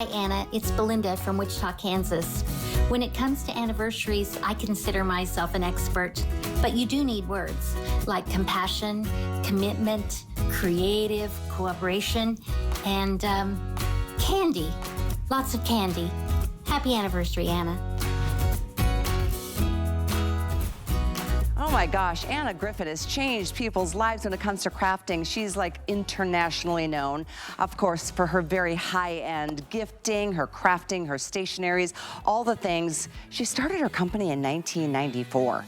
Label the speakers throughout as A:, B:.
A: Hi, Anna. It's Belinda from Wichita, Kansas. When it comes to anniversaries, I consider myself an expert, but you do need words like compassion, commitment, creative, cooperation, and candy. Lots of candy. Happy anniversary, Anna.
B: Oh my gosh, Anna Griffin has changed people's lives when it comes to crafting. She's like internationally known, of course, for her very high-end gifting, her crafting, her stationaries, all the things. She started her company in 1994.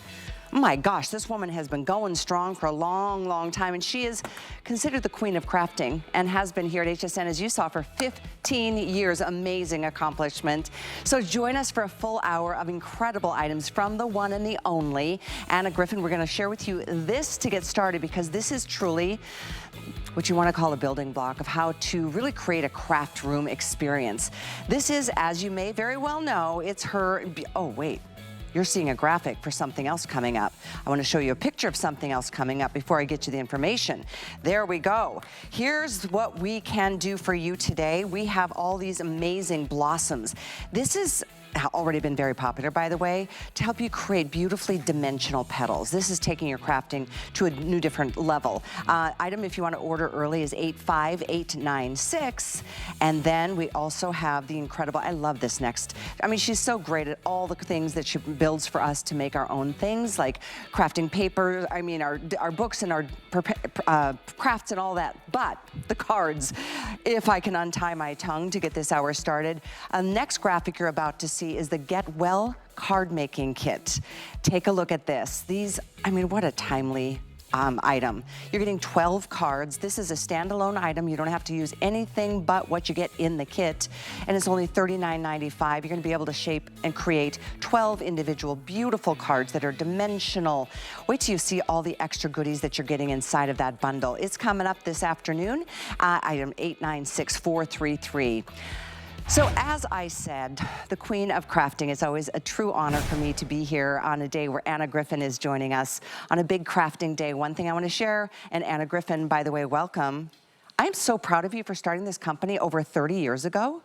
B: Oh my gosh, this woman has been going strong for a long, long time, and she is considered the queen of crafting and has been here at HSN, as you saw, for 15 years. Amazing accomplishment. So join us for a full hour of incredible items from the one and the only Anna Griffin. We're going to share with you this to get started, because this is truly what you want to call a building block of how to really create a craft room experience. This is, as you may very well know, it's her, oh wait. You're seeing a graphic for something else coming up. I want to show you a picture of something else coming up before I get you the information. There we go. Here's what we can do for you today. We have all these amazing blossoms. This is already been very popular, by the way, to help you create beautifully dimensional petals. This is taking your crafting to a new different level. Item, if you want to order early, is 85896. And then we also have the incredible, I love this next. I mean, she's so great at all the things that she builds for us to make our own things, like crafting paper, I mean, our books and our crafts and all that. But the cards, if I can untie my tongue to get this hour started. Next graphic you're about to see is the Get Well card making kit. Take a look at this. These, I mean, what a timely item. You're getting 12 cards. This is a standalone item. You don't have to use anything but what you get in the kit, and it's only $39.95. You're going to be able to shape and create 12 individual beautiful cards that are dimensional. Wait till you see all the extra goodies that you're getting inside of that bundle. It's coming up this afternoon. Item 896433. So as I said, the queen of crafting, it's always a true honor for me to be here on a day where Anna Griffin is joining us on a big crafting day. One thing I want to share, and Anna Griffin, by the way, welcome. I'm so proud of you for starting this company over 30 years ago.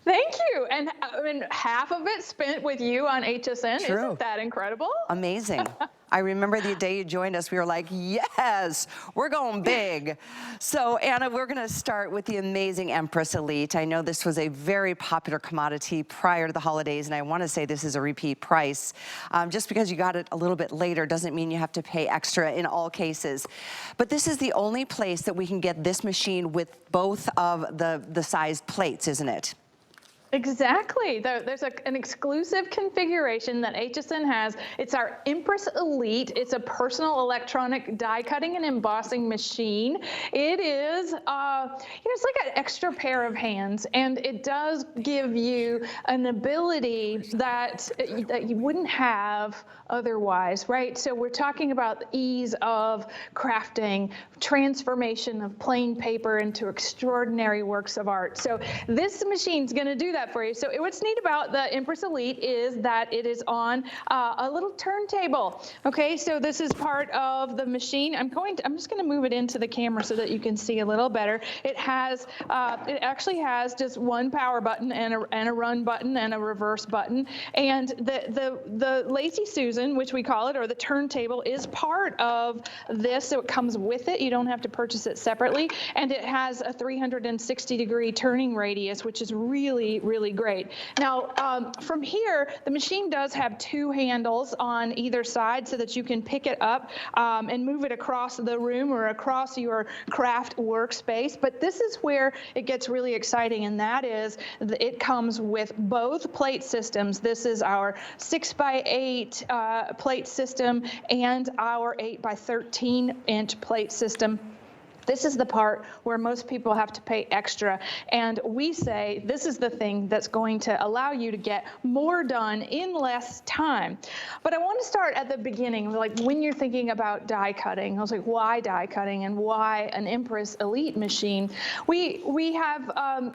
C: Thank you. And I mean, half of it spent with you on HSN.
B: True.
C: Isn't that incredible?
B: Amazing. I remember the day you joined us, we were like, yes, we're going big. So Anna, we're gonna start with the amazing Empress Elite. I know this was a very popular commodity prior to the holidays, and I wanna say this is a repeat price. Just because you got it a little bit later doesn't mean you have to pay extra in all cases. But this is the only place that we can get this machine with both of the sized plates, isn't it?
C: Exactly. There's an exclusive configuration that HSN has. It's our Empress Elite. It's a personal electronic die cutting and embossing machine. It is, it's like an extra pair of hands, and it does give you an ability that you wouldn't have otherwise, right? So we're talking about the ease of crafting, transformation of plain paper into extraordinary works of art. So this machine's going to do that for you. So what's neat about the Empress Elite is that it is on a little turntable. Okay, so this is part of the machine. I'm just going to move it into the camera so that you can see a little better. It actually has just one power button and a run button and a reverse button. And the Lazy Susan, which we call it, or the turntable, is part of this. So it comes with it. You don't have to purchase it separately. And it has a 360-degree turning radius, which is really, really great. Now, from here, the machine does have two handles on either side so that you can pick it up and move it across the room or across your craft workspace. But this is where it gets really exciting, and that is it comes with both plate systems. This is our 6x8 plate system and our 8x13-inch plate system. This is the part where most people have to pay extra, and we say this is the thing that's going to allow you to get more done in less time. But I want to start at the beginning, like when you're thinking about die cutting. I was like, why die cutting and why an Empress Elite machine? We have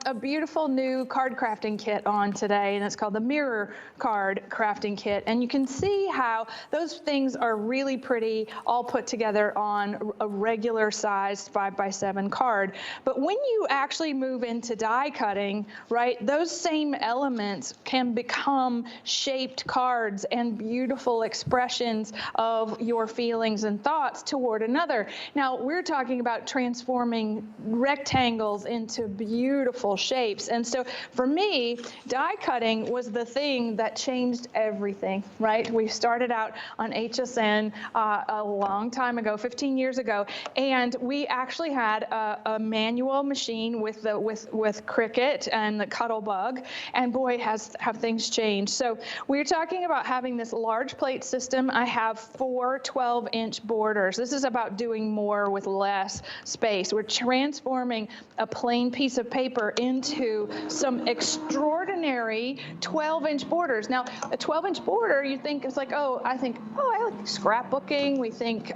C: a beautiful new card crafting kit on today, and it's called the Mirror Card Crafting Kit, and you can see how those things are really pretty, all put together on a regular sized 5x7 card. But when you actually move into die cutting, right, those same elements can become shaped cards and beautiful expressions of your feelings and thoughts toward another. Now, we're talking about transforming rectangles into beautiful shapes. And so for me, die cutting was the thing that changed everything, right? We started out on HSN a long time ago, 15 years ago, and we actually had a manual machine with Cricut and the Cuttlebug, and boy, have things changed. So we're talking about having this large plate system. I have 4 12-inch borders. This is about doing more with less space. We're transforming a plain piece of paper into some extraordinary 12-inch borders. Now, a 12-inch border, you think it's like, I like scrapbooking. We think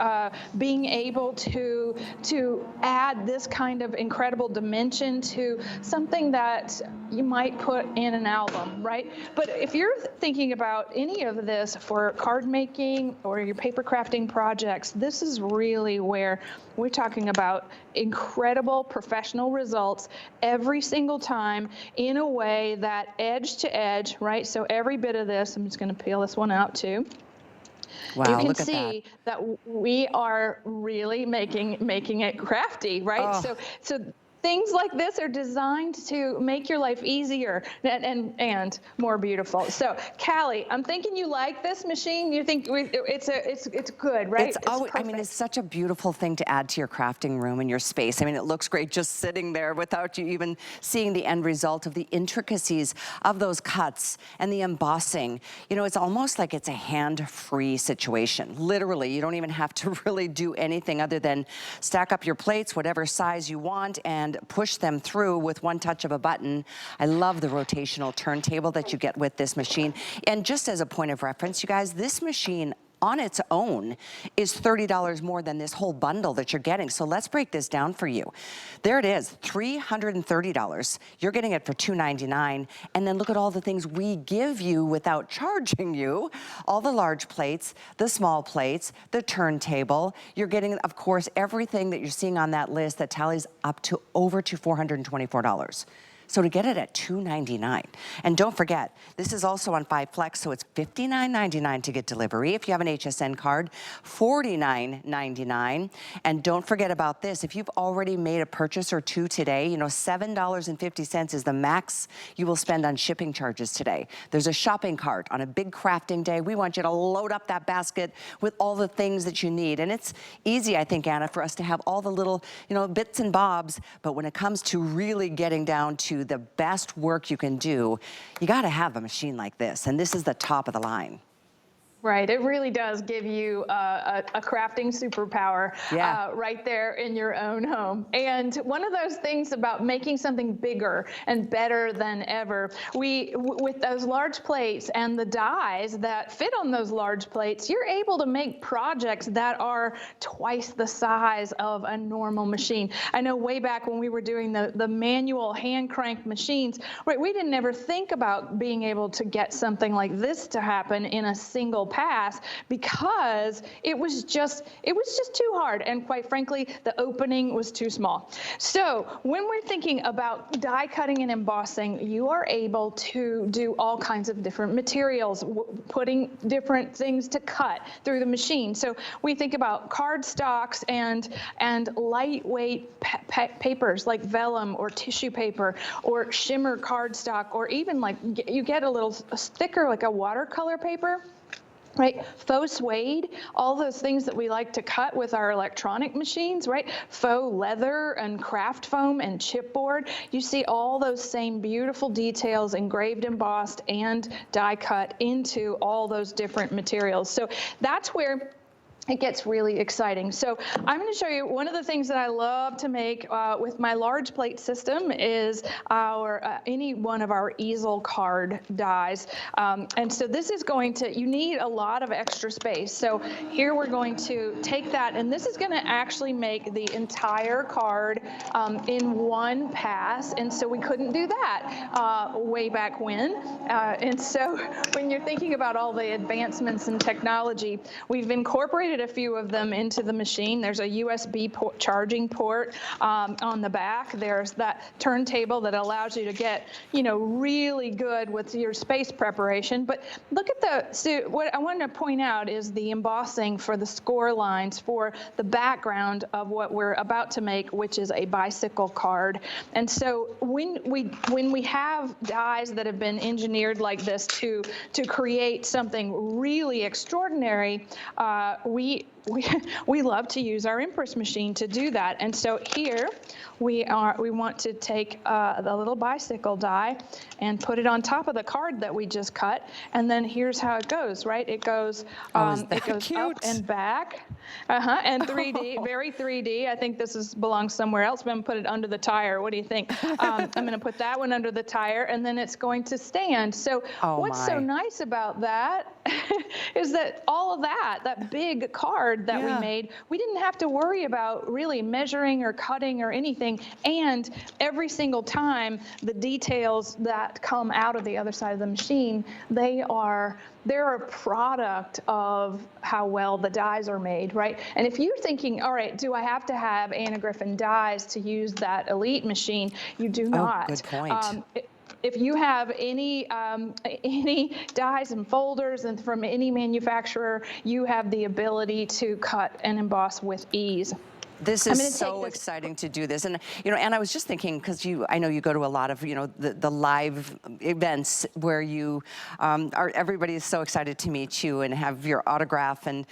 C: being able to add this kind of incredible dimension to something that you might put in an album, right? But if you're thinking about any of this for card making or your paper crafting projects, this is really where we're talking about incredible professional results every single time in a way that edge to edge, right? So every bit of this, I'm just going to peel this one out too.
B: Wow,
C: you can see that we are really making it crafty, right?
B: Oh.
C: So things like this are designed to make your life easier and more beautiful. So, Callie, I'm thinking you like this machine. You think it's good, right?
B: It's such a beautiful thing to add to your crafting room and your space. I mean, it looks great just sitting there without you even seeing the end result of the intricacies of those cuts and the embossing. You know, it's almost like it's a hand-free situation. Literally, you don't even have to really do anything other than stack up your plates, whatever size you want, and push them through with one touch of a button. I love the rotational turntable that you get with this machine. And just as a point of reference, you guys, this machine on its own is $30 more than this whole bundle that you're getting. So let's break this down for you. There it is, $330. You're getting it for $299. And then look at all the things we give you without charging you. All the large plates, the small plates, the turntable. You're getting, of course, everything that you're seeing on that list that tallies up to over to $424. So to get it at $299. And don't forget, this is also on 5 Flex, so it's $59.99 to get delivery. If you have an HSN card, $49.99. And don't forget about this, if you've already made a purchase or two today, you know, $7.50 is the max you will spend on shipping charges today. There's a shopping cart on a big crafting day. We want you to load up that basket with all the things that you need. And it's easy, I think, Anna, for us to have all the little, you know, bits and bobs, but when it comes to really getting down to the best work you can do, you got to have a machine like this, and this is the top of the line.
C: Right, it really does give you a crafting superpower right there in your own home. And one of those things about making something bigger and better than ever, with those large plates and the dies that fit on those large plates, you're able to make projects that are twice the size of a normal machine. I know way back when we were doing the manual hand crank machines, right, we didn't ever think about being able to get something like this to happen in a single pass because it was just too hard, and quite frankly the opening was too small. So when we're thinking about die cutting and embossing, you are able to do all kinds of different materials, putting different things to cut through the machine. So we think about card stocks and lightweight papers like vellum or tissue paper or shimmer cardstock, or even like you get a little thicker like a watercolor paper. Right, faux suede, all those things that we like to cut with our electronic machines, right? Faux leather and craft foam and chipboard. You see all those same beautiful details engraved, embossed, and die cut into all those different materials. So that's where it gets really exciting. So I'm going to show you one of the things that I love to make with my large plate system is our any one of our easel card dies. And so this is going to, you need a lot of extra space. So here we're going to take that, and this is going to actually make the entire card in one pass. And so we couldn't do that way back when. And so when you're thinking about all the advancements in technology, we've incorporated integrated a few of them into the machine. There's a USB charging port on the back. There's that turntable that allows you to get, you know, really good with your space preparation. But look at so what I wanted to point out is the embossing for the score lines for the background of what we're about to make, which is a bicycle card. And so when we have dies that have been engineered like this to create something really extraordinary, we love to use our impress machine to do that. And so here we want to take the little bicycle die and put it on top of the card that we just cut. And then here's how it goes, right? It goes
B: cute?
C: Up and back. And 3D, very 3D. I think this belongs somewhere else, but I'm gonna put it under the tire. What do you think? I'm gonna put that one under the tire, and then it's going to stand. So what's so nice about that is that all of that big card that we made, we didn't have to worry about really measuring or cutting or anything. And every single time, the details that come out of the other side of the machine, they're a product of how well the dies are made, right? And if you're thinking, all right, do I have to have Anna Griffin dies to use that Elite machine? You do not.
B: Good point.
C: If you have any dies and folders and from any manufacturer, you have the ability to cut and emboss with ease.
B: This is so exciting to do this. And, you know, and I was just thinking, because I know you go to a lot of, you know, the live events where you everybody is so excited to meet you and have your autograph. And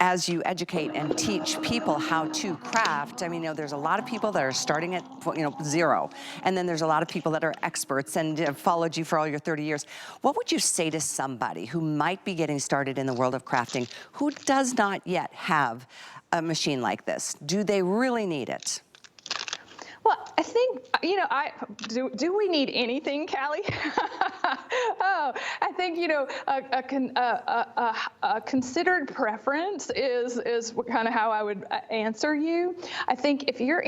B: as you educate and teach people how to craft, I mean, you know, there's a lot of people that are starting at, you know, zero. And then there's a lot of people that are experts and have followed you for all your 30 years. What would you say to somebody who might be getting started in the world of crafting who does not yet have a machine like this? Do they really need it?
C: Well, I think, you know, do we need anything, Callie? Oh, I think, you know, a considered preference is kind of how I would answer you. I think if you're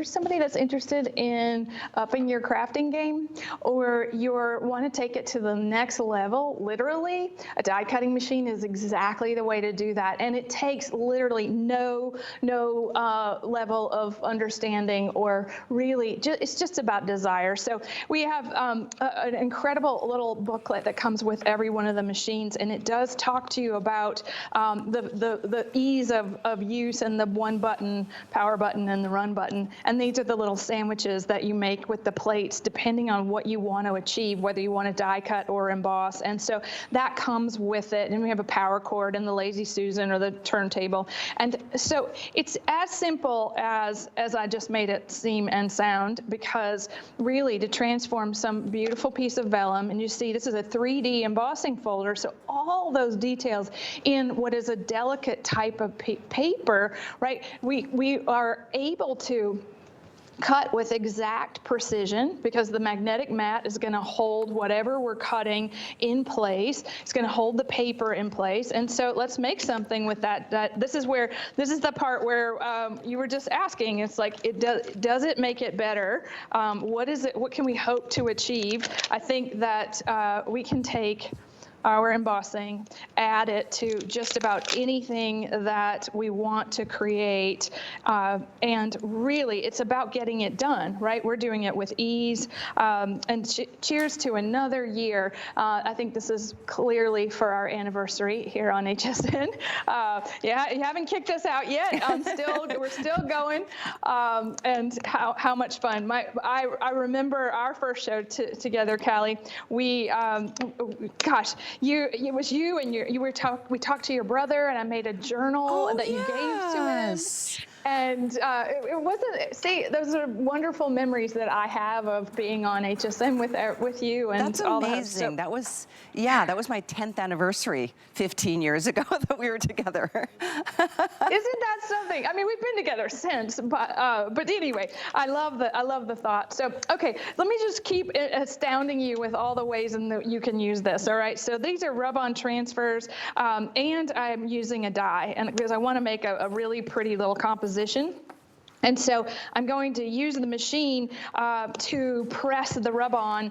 C: somebody that's interested in upping your crafting game, or you want to take it to the next level, literally, a die cutting machine is exactly the way to do that. And it takes literally no level of understanding, or really, it's just about desire. So we have an incredible little booklet that comes with every one of the machines, and it does talk to you about the ease of use and the one button, power button, and the run button. And these are the little sandwiches that you make with the plates, depending on what you want to achieve, whether you want to die cut or emboss. And so that comes with it. And we have a power cord and the Lazy Susan or the turntable. And so it's as simple as I just made it seem and sound, because really to transform some beautiful piece of vellum, and you see this is a 3D embossing folder, so all those details in what is a delicate type of paper, right? We are able to cut with exact precision, because the magnetic mat is going to hold whatever we're cutting in place. It's going to hold the paper in place. And so let's make something with that. This is the part where you were just asking. It's like, does it make it better? What can we hope to achieve? I think that we can take our embossing, add it to just about anything that we want to create. And really, it's about getting it done, right? We're doing it with ease. And cheers to another year. I think this is clearly for our anniversary here on HSN. Yeah, you haven't kicked us out yet. We're still going. And how much fun. I remember our first show together, Callie. It was you and we talked to your brother, and I made a journal that you gave to him. And it wasn't, those are wonderful memories that I have of being on HSN with you and
B: That's
C: all
B: amazing.
C: that.
B: That was my 10th anniversary 15 years ago that we were together.
C: Isn't that something? I mean, we've been together since, but anyway, I love the thought. So, okay, let me just keep astounding you with all the ways you can use this, all right? So these are rub-on transfers, and I'm using a die, and because I want to make a really pretty little composition. And so I'm going to use the machine to press the rub-on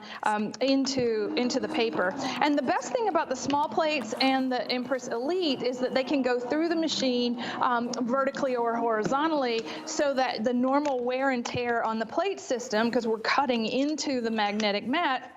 C: into the paper. And the best thing about the small plates and the Empress Elite is that they can go through the machine vertically or horizontally, so that the normal wear and tear on the plate system, because we're cutting into the magnetic mat,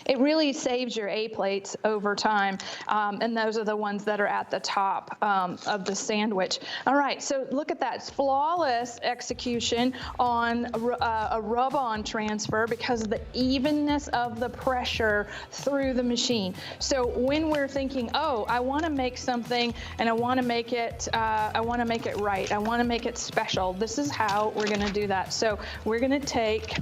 C: it really saves your A plates over time, and those are the ones that are at the top of the sandwich. All right, so look at that. It's flawless execution on a rub-on transfer because of the evenness of the pressure through the machine. So when we're thinking, oh, I want to make something and I want to make it right, I want to make it special, this is how we're going to do that. So we're going to take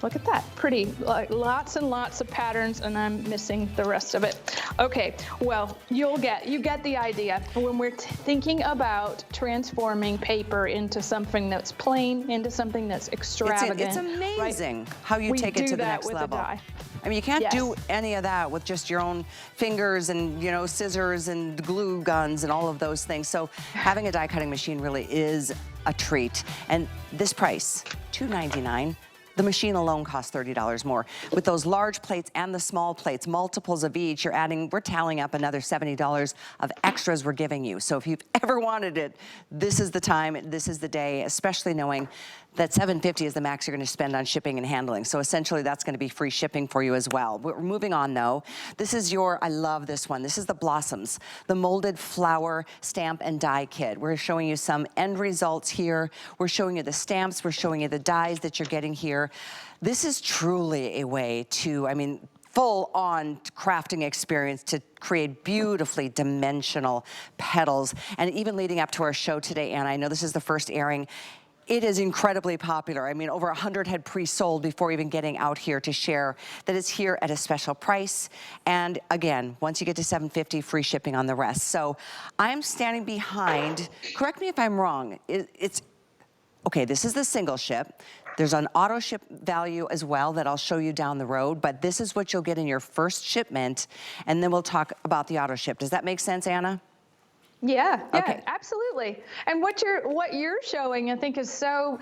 C: look at that, pretty, like lots and lots of patterns, and I'm missing the rest of it. Okay, well, you get the idea. When we're thinking about transforming paper into something that's plain, into something that's extravagant.
B: It's amazing, right? How you take it to the next level.
C: Die.
B: I mean, you can't do any of that with just your own fingers and, you know, scissors and glue guns and all of those things. So having a die cutting machine really is a treat. And this price, $299. The machine alone costs $30 more. With those large plates and the small plates, multiples of each, we're tallying up another $70 of extras we're giving you. So if you've ever wanted it, this is the time, this is the day, especially knowing that $750 is the max you're gonna spend on shipping and handling. So essentially that's gonna be free shipping for you as well. We're moving on though. This is I love this one. This is the Blossoms, the molded flower stamp and die kit. We're showing you some end results here. We're showing you the stamps. We're showing you the dies that you're getting here. This is truly a way to, I mean, full-on crafting experience to create beautifully dimensional petals. And even leading up to our show today, Anna, I know this is the first airing, it is incredibly popular. I mean, over 100 had pre-sold before even getting out here to share that it's here at a special price. And again, once you get to $750, free shipping on the rest. So I'm standing behind, correct me if I'm wrong, okay, this is the single ship. There's an auto ship value as well that I'll show you down the road, but this is what you'll get in your first shipment, and then we'll talk about the auto ship. Does that make sense, Anna?
C: Yeah,
B: okay.
C: Absolutely. And what you're showing, I think, it's so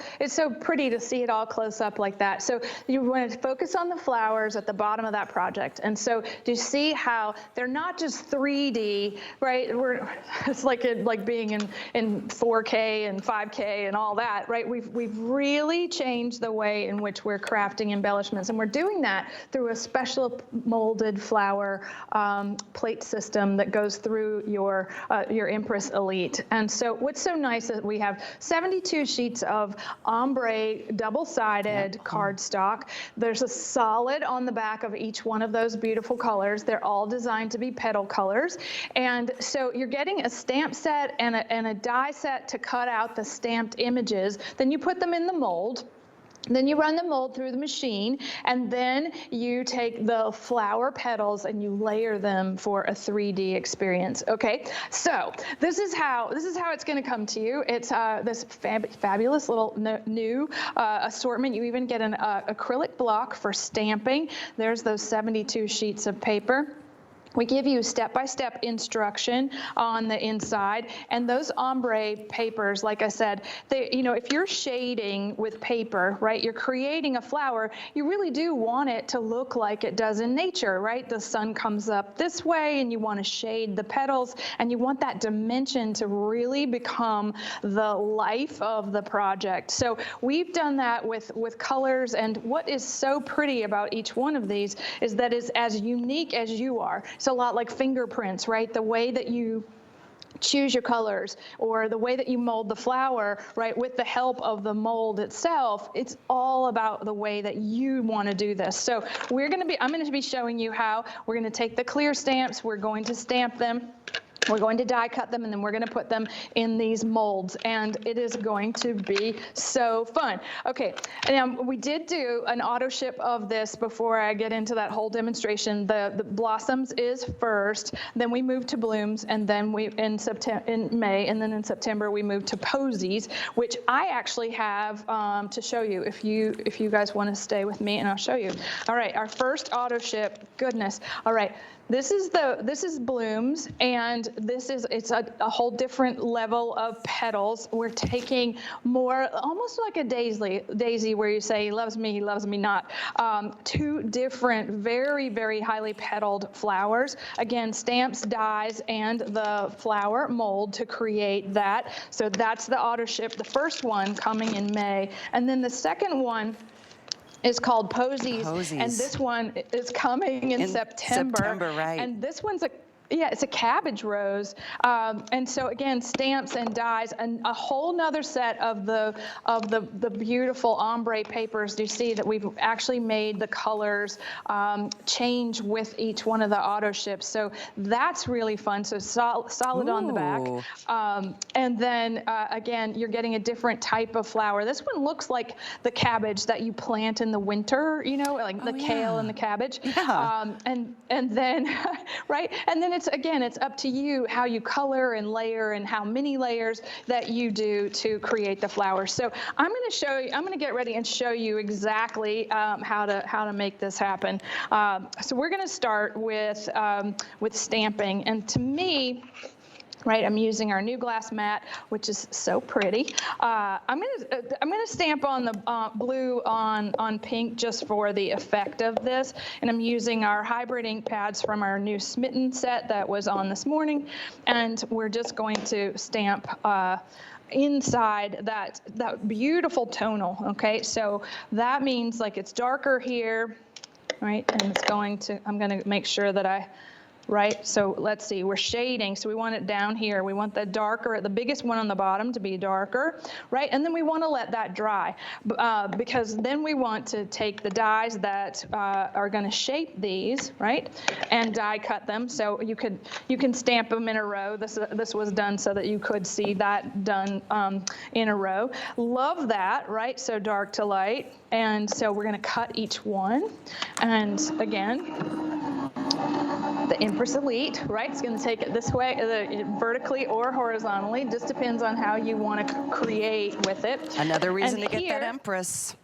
C: pretty to see it all close up like that. So you want to focus on the flowers at the bottom of that project. And so to see how they're not just 3D, right? It's like being in 4K and 5K and all that, right? We've really changed the way in which we're crafting embellishments, and we're doing that through a special molded flower plate system that goes through your Empress Elite. And so what's so nice is we have 72 sheets of ombre double-sided cardstock. There's a solid on the back of each one of those beautiful colors. They're all designed to be petal colors. And so you're getting a stamp set and a die set to cut out the stamped images. Then you put them in the mold. Then you run the mold through the machine, and then you take the flower petals and you layer them for a 3D experience. Okay, so this is how it's going to come to you. It's this fabulous little new assortment. You even get an acrylic block for stamping. There's those 72 sheets of paper. We give you step-by-step instruction on the inside, and those ombre papers, like I said, if you're shading with paper, right, you're creating a flower, you really do want it to look like it does in nature, right? The sun comes up this way, and you want to shade the petals, and you want that dimension to really become the life of the project. So we've done that with colors, and what is so pretty about each one of these is that it's as unique as you are. It's a lot like fingerprints, right? The way that you choose your colors or the way that you mold the flower, right, with the help of the mold itself, it's all about the way that you want to do this. So I'm going to be showing you how we're going to take the clear stamps, we're going to stamp them, we're going to die cut them, and then we're going to put them in these molds, and it is going to be so fun. Okay, and we did do an auto ship of this before I get into that whole demonstration. The Blossoms is first, then we moved to Blooms, and then in May, and then in September we moved to Posies, which I actually have to show you if you guys want to stay with me, and I'll show you. All right, our first auto ship, goodness. All right. This is blooms, and it's a whole different level of petals. We're taking more, almost like a daisy where you say, he loves me not. Two different, very, very highly petaled flowers. Again, stamps, dyes, and the flower mold to create that. So that's the auto ship, the first one coming in May. And then the second one is called Posies, and this one is coming in September.
B: Right.
C: And this one's it's a cabbage rose. And so again, stamps and dyes, and a whole nother set of the beautiful ombre papers. You see that we've actually made the colors change with each one of the auto ships. So that's really fun. So solid on the back. And then again, you're getting a different type of flower. This one looks like the cabbage that you plant in the winter, you know, like the kale and the cabbage.
B: Yeah.
C: And then, right? And then it's up to you how you color and layer and how many layers that you do to create the flowers. So I'm going to show you, I'm going to get ready and show you exactly how to make this happen. So we're going to start with stamping. And to me, right, I'm using our new glass mat, which is so pretty. I'm gonna stamp on the blue on pink just for the effect of this, and I'm using our hybrid ink pads from our new Smitten set that was on this morning, and we're just going to stamp inside that beautiful tonal. Okay, so that means like it's darker here, right, and it's going to. I'm going to make sure that right, so let's see, we're shading, so we want it down here. We want the darker, the biggest one on the bottom to be darker, right? And then we want to let that dry because then we want to take the dies that are going to shape these, right, and die cut them. So you can stamp them in a row. This was done so that you could see that done in a row. Love that, right? So dark to light. And so we're going to cut each one. And again, the Empress Elite, right? It's going to take it this way, vertically or horizontally. Just depends on how you want to create with it.
B: Another reason to get that Empress.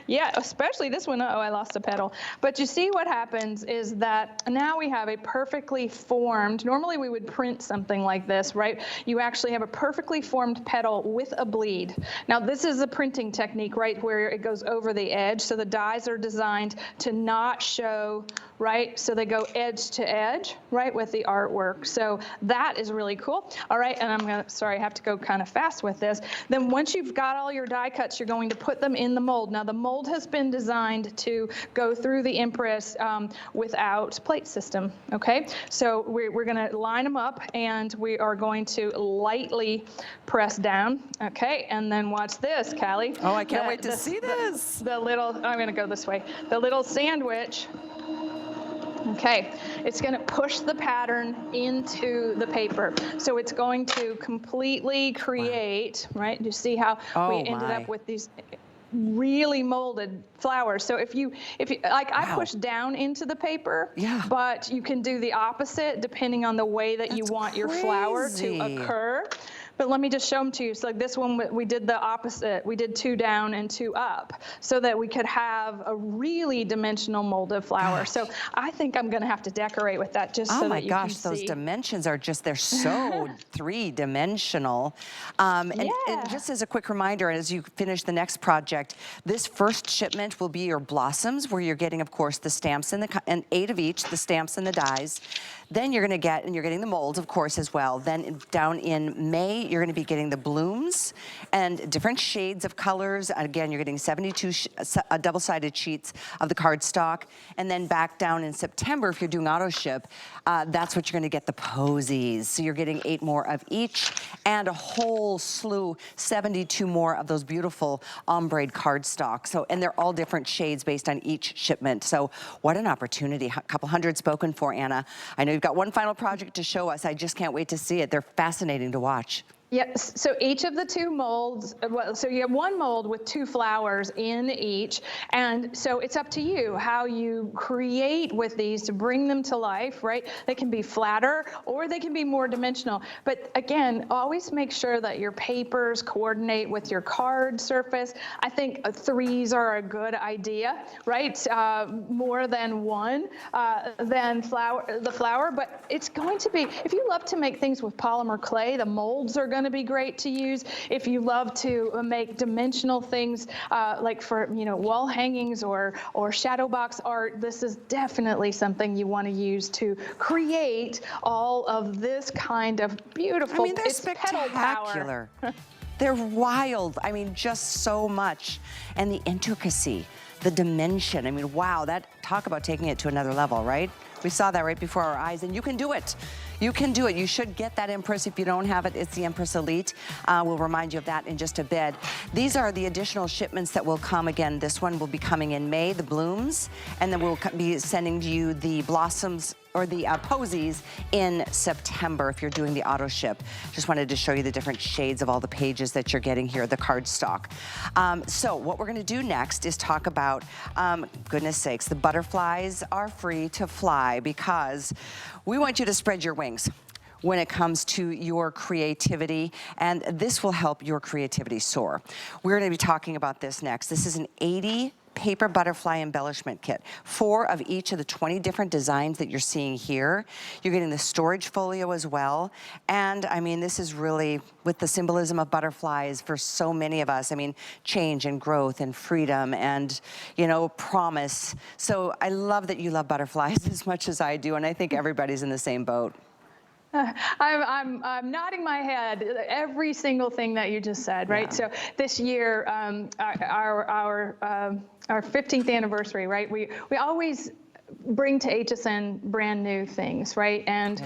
C: Yeah, especially this one. Uh-oh, I lost a petal. But you see what happens is that now we have a perfectly formed, normally we would print something like this, right? You actually have a perfectly formed petal with a bleed. Now this is a printing technique, right, where it goes over the edge. So the dies are designed to not show, right? So they go edge to edge, right, with the artwork. So that is really cool. All right, and sorry, I have to go kind of fast with this. Then once you've got all your die cuts, you're going to put them in the mold. Now the mold has been designed to go through the Empress without plate system, okay? So we're gonna line them up and we are going to lightly press down, okay? And then watch this, Callie.
B: Oh, I can't wait to see this.
C: The little, I'm gonna go this way. The little sandwich, okay, it's going to push the pattern into the paper. So it's going to completely create, right? You see how we ended up with these really molded flowers. So if you like, I push down into the paper, but you can do the opposite depending on the way that you want your flower to occur. But let me just show them to you. So like this one, we did the opposite. We did 2 down and 2 up so that we could have a really dimensional molded flower. So I think I'm going to have to decorate with that just so that you can see.
B: Oh my gosh, those dimensions are just, they're so 3-dimensional. And just as a quick reminder, as you finish the next project, this first shipment will be your blossoms, where you're getting, of course, the stamps and 8 of each, the stamps and the dies. Then you're going to get, and you're getting the molds, of course, as well. Then down in May, you're going to be getting the blooms and different shades of colors. Again, you're getting 72 double-sided sheets of the cardstock. And then back down in September, if you're doing auto ship, that's what you're going to get, the posies. So you're getting 8 more of each and a whole slew, 72 more of those beautiful ombre cardstock. So, and they're all different shades based on each shipment. So what an opportunity. A couple hundred spoken for, Anna. I know you've got one final project to show us. I just can't wait to see it. They're fascinating to watch.
C: Yes, so each of the two molds, well, so you have one mold with 2 flowers in each, and so it's up to you how you create with these to bring them to life, right? They can be flatter or they can be more dimensional, but again, always make sure that your papers coordinate with your card surface. I think 3s are a good idea, right? More than one, than the flower, but it's going to be, if you love to make things with polymer clay, the molds are going to be great to use. If you love to make dimensional things, like for wall hangings or shadow box art, this is definitely something you want to use to create all of this kind of beautiful.
B: I mean, they're spectacular. They're wild. I mean, just so much. And the intricacy, the dimension. I mean, wow, talk about taking it to another level, right? We saw that right before our eyes, and you can do it. You can do it. You should get that Empress. If you don't have it, it's the Empress Elite. We'll remind you of that in just a bit. These are the additional shipments that will come again. This one will be coming in May, the blooms, and then we'll be sending you the blossoms or the posies in September if you're doing the auto ship. Just wanted to show you the different shades of all the pages that you're getting here, the card stock. So what we're gonna do next is talk about, goodness sakes, the butterflies are free to fly because we want you to spread your wings when it comes to your creativity, and this will help your creativity soar. We're gonna be talking about this next. This is an 80 paper butterfly embellishment kit, 4 of each of the 20 different designs that you're seeing here. You're getting the storage folio as well. And I mean, this is really with the symbolism of butterflies for so many of us. I mean, change and growth and freedom and, promise. So I love that you love butterflies as much as I do, and I think everybody's in the same boat.
C: I'm nodding my head every single thing that you just said, right? Yeah. So this year, our 15th anniversary, right? We always bring to HSN brand new things, right? And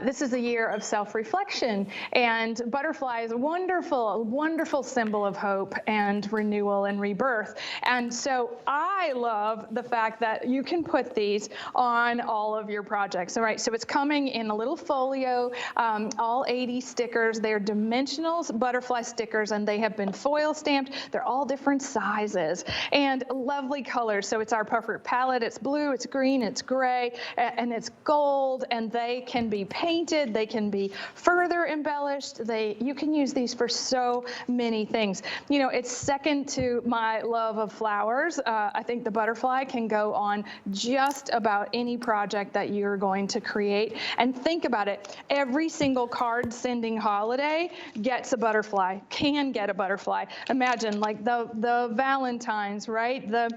C: this is a year of self-reflection, and butterflies, wonderful, wonderful symbol of hope and renewal and rebirth. And so I love the fact that you can put these on all of your projects. All right, so it's coming in a little folio, all 80 stickers. They're dimensional butterfly stickers, and they have been foil stamped. They're all different sizes and lovely colors. So it's our perfect palette. It's blue, it's green, it's gray, and it's gold, and they can be painted, they can be further embellished. You can use these for so many things. It's second to my love of flowers. I think the butterfly can go on just about any project that you're going to create. And think about it, every single card sending holiday gets a butterfly, can get a butterfly. Imagine like the Valentine's, right? The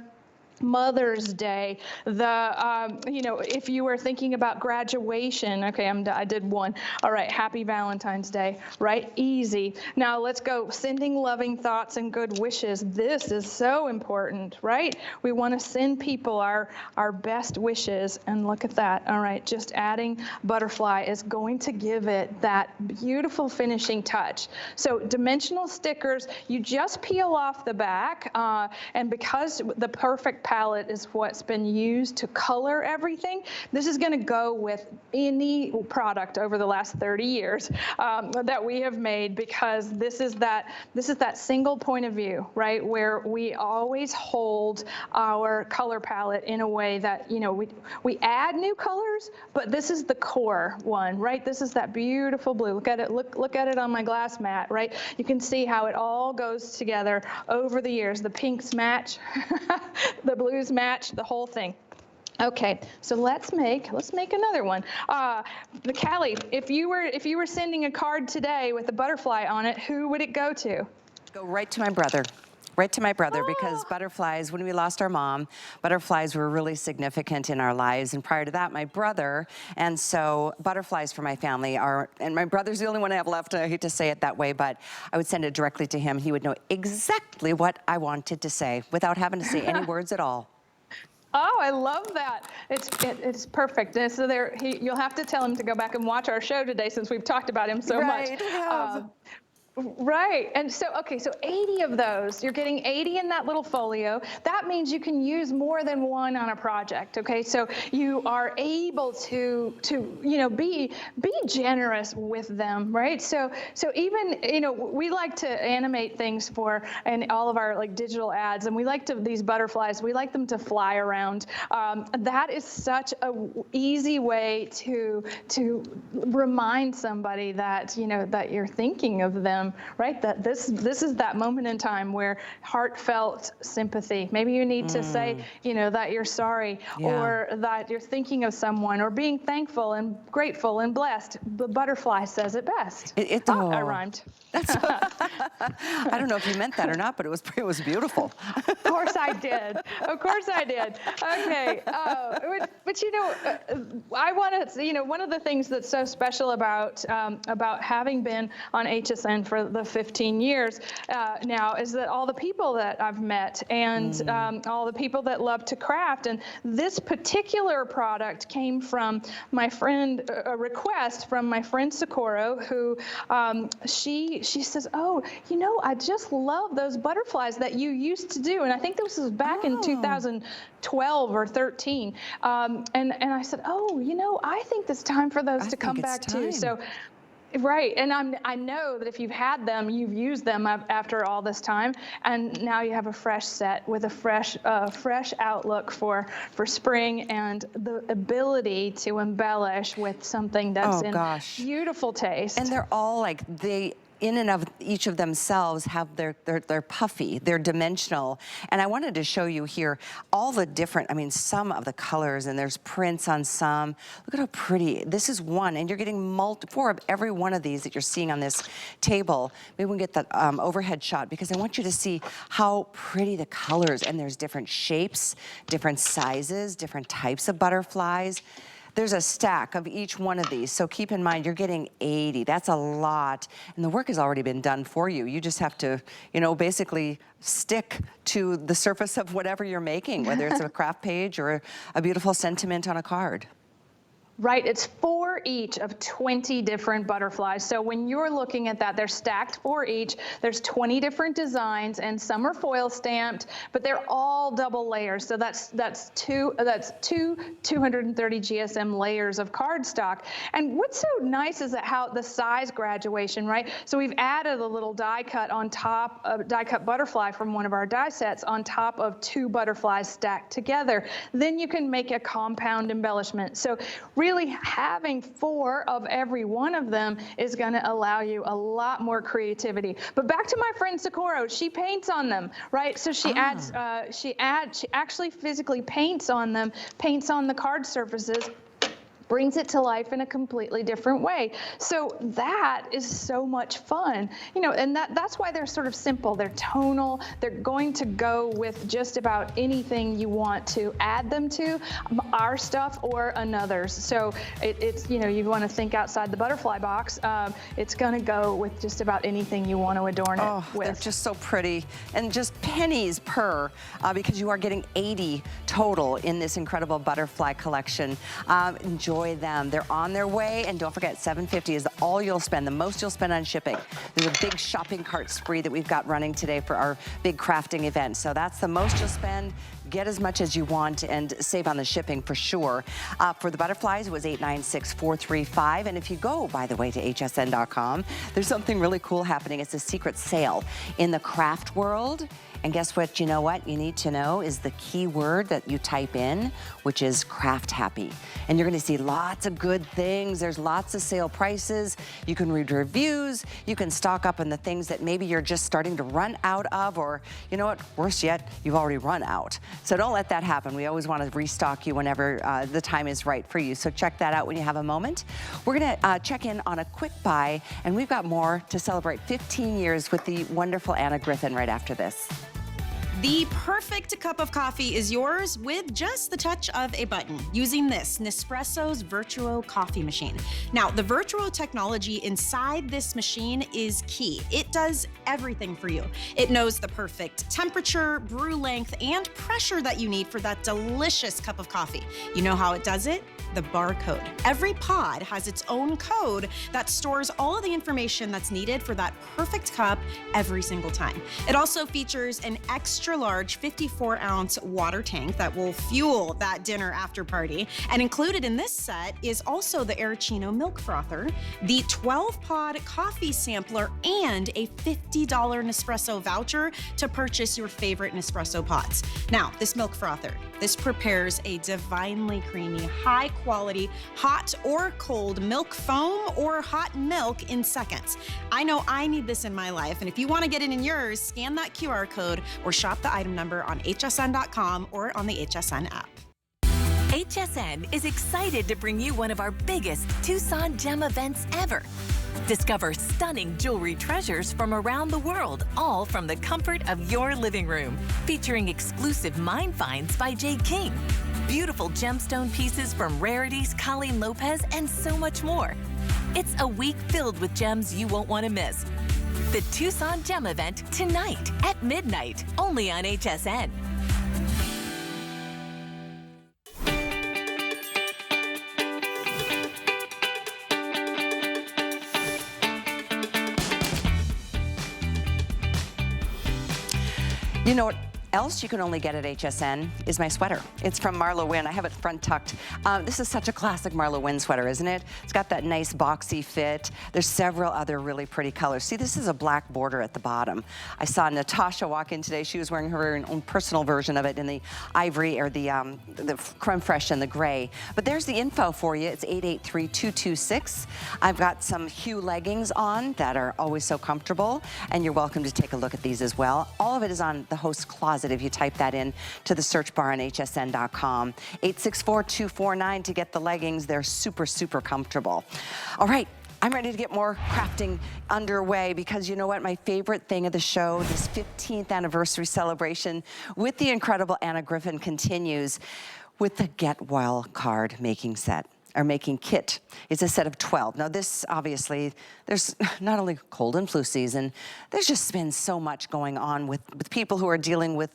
C: Mother's Day, if you were thinking about graduation, okay, I did one. All right, happy Valentine's Day, right? Easy. Now let's go sending loving thoughts and good wishes. This is so important, right? We want to send people our best wishes, and look at that. All right, just adding butterfly is going to give it that beautiful finishing touch. So dimensional stickers, you just peel off the back, and because the perfect palette is what's been used to color everything, this is going to go with any product over the last 30 years that we have made, because this is that single point of view, right, where we always hold our color palette in a way that we add new colors, but this is the core one, right? This is that beautiful blue. Look at it. Look at it on my glass mat, right? You can see how it all goes together over the years. The pinks match, the blues match, the whole thing. Okay, so let's make another one. Callie, if you were sending a card today with a butterfly on it, who would it go to?
B: Go right to my brother. Right to my brother, because butterflies, when we lost our mom, butterflies were really significant in our lives. And prior to that, my brother. And so butterflies for my family and my brother's the only one I have left. I hate to say it that way, but I would send it directly to him. He would know exactly what I wanted to say without having to say any words at all.
C: Oh, I love that. It's perfect. And so you'll have to tell him to go back and watch our show today, since we've talked about him so much. Right. And so, okay, so 80 of those, you're getting 80 in that little folio. That means you can use more than one on a project. Okay. So you are able to, be generous with them. Right. So even, we like to animate things and all of our like digital ads, and we like these butterflies, we like them to fly around. That is such a easy way to remind somebody that, that you're thinking of them, right? That this is that moment in time where heartfelt sympathy. Maybe you need to say, that you're sorry, or that you're thinking of someone, or being thankful and grateful and blessed. The butterfly says it best. I rhymed.
B: I don't know if you meant that or not, but it was beautiful.
C: Of course I did. Of course I did. Okay. But I want to, one of the things that's so special about having been on HSN for the 15 years now is that all the people that I've met and all the people that love to craft. And this particular product came from my friend, a request from my friend Socorro, who she says, oh, I just love those butterflies that you used to do. And I think this was back in 2012 or 13. And I said, oh, I think it's time for those to come back too. So, right. And I know that if you've had them, you've used them after all this time. And now you have a fresh set with a fresh outlook for spring and the ability to embellish with something that's beautiful taste.
B: And they're all like, in and of each of themselves have they're puffy, they're dimensional. And I wanted to show you here all the different, some of the colors, and there's prints on some. Look at how pretty. This is one, and you're getting 4 of every one of these that you're seeing on this table. Maybe we can get the overhead shot, because I want you to see how pretty the colors, and there's different shapes, different sizes, different types of butterflies. There's a stack of each one of these, so keep in mind you're getting 80. That's a lot, and the work has already been done for you. You just have to, basically stick to the surface of whatever you're making, whether it's a craft page or a beautiful sentiment on a card.
C: Right, it's 4 each of 20 different butterflies. So when you're looking at that, they're stacked 4 each. There's 20 different designs, and some are foil stamped, but they're all double layers. So that's two 230 GSM layers of cardstock. And what's so nice is that how the size graduation, right? So we've added a little die cut on top of die cut butterfly from one of our die sets on top of 2 butterflies stacked together. Then you can make a compound embellishment. So really having 4 of every one of them is going to allow you a lot more creativity. But back to my friend Socorro, she paints on them, right? So she she actually physically paints on them, paints on the card surfaces, brings it to life in a completely different way. So that is so much fun, and that's why they're sort of simple. They're tonal. They're going to go with just about anything you want to add them to, our stuff or another's. So it's you want to think outside the butterfly box. It's going to go with just about anything you want to adorn it with.
B: They're just so pretty, and just pennies per, because you are getting 80 total in this incredible butterfly collection. Enjoy them. They're on their way, and don't forget, $7.50 is all you'll spend, the most you'll spend on shipping. There's a big shopping cart spree that we've got running today for our big crafting event. So that's the most you'll spend. Get as much as you want and save on the shipping for sure. For the butterflies, it was $896,435. And if you go, by the way, to hsn.com, there's something really cool happening. It's a secret sale in the craft world. And guess what? You know what you need to know is the key word that you type in, which is craft happy. And you're going to see lots of good things. There's lots of sale prices. You can read reviews. You can stock up on the things that maybe you're just starting to run out of, or you know what? Worse yet, you've already run out. So don't let that happen. We always want to restock you whenever the time is right for you. So check that out when you have a moment. We're going to check in on a quick buy, and we've got more to celebrate 15 years with the wonderful Anna Griffin right after this.
D: The perfect cup of coffee is yours with just the touch of a button using this Nespresso's Virtuo coffee machine. Now, the Virtuo technology inside this machine is key. It does everything for you. It knows the perfect temperature, brew length, and pressure that you need for that delicious cup of coffee. You know how it does it? the barcode. Every pod has its own code that stores all of the information that's needed for that perfect cup every single time. It also features an extra large 54-ounce water tank that will fuel that dinner after party. And included in this set is also the Arancino milk frother, the 12-pod coffee sampler, and a $50 Nespresso voucher to purchase your favorite Nespresso pods. Now, this milk frother, this prepares a divinely creamy, high-quality, hot or cold milk foam or hot milk in seconds. I know I need this in my life, and if you want to get it in yours, scan that QR code or shop the item number on hsn.com or on the HSN app.
E: HSN is excited to bring you one of our biggest Tucson Gem events ever. Discover stunning jewelry treasures from around the world, all from the comfort of your living room. Featuring exclusive Mine Finds by Jade King, beautiful gemstone pieces from Rarities, Colleen Lopez, and so much more. It's a week filled with gems you won't want to miss. The Tucson Gem event tonight at midnight, only on HSN.
B: You know what else you can only get at HSN is my sweater. It's from Marla Wynn. I have it front tucked. This is such a classic Marla Wynn sweater, isn't it? It's got that nice boxy fit. There's several other really pretty colors. See, this is a black border at the bottom. I saw Natasha walk in today. She was wearing her own personal version of it in the ivory or the creme fraiche and the gray. But there's the info for you. It's 883-226. I've got some Hue leggings on that are always so comfortable, and you're welcome to take a look at these as well. All of it is on the host closet if you type that in to the search bar on hsn.com. 864-249 to get the leggings. They're super, super comfortable. All right. I'm ready to get more crafting underway because you know what? My favorite thing of the show, this 15th anniversary celebration with the incredible Anna Griffin continues with the Get Well card making set. Or making kit. It's a set of 12. Now this, obviously, there's not only cold and flu season, there's just been so much going on with people who are dealing with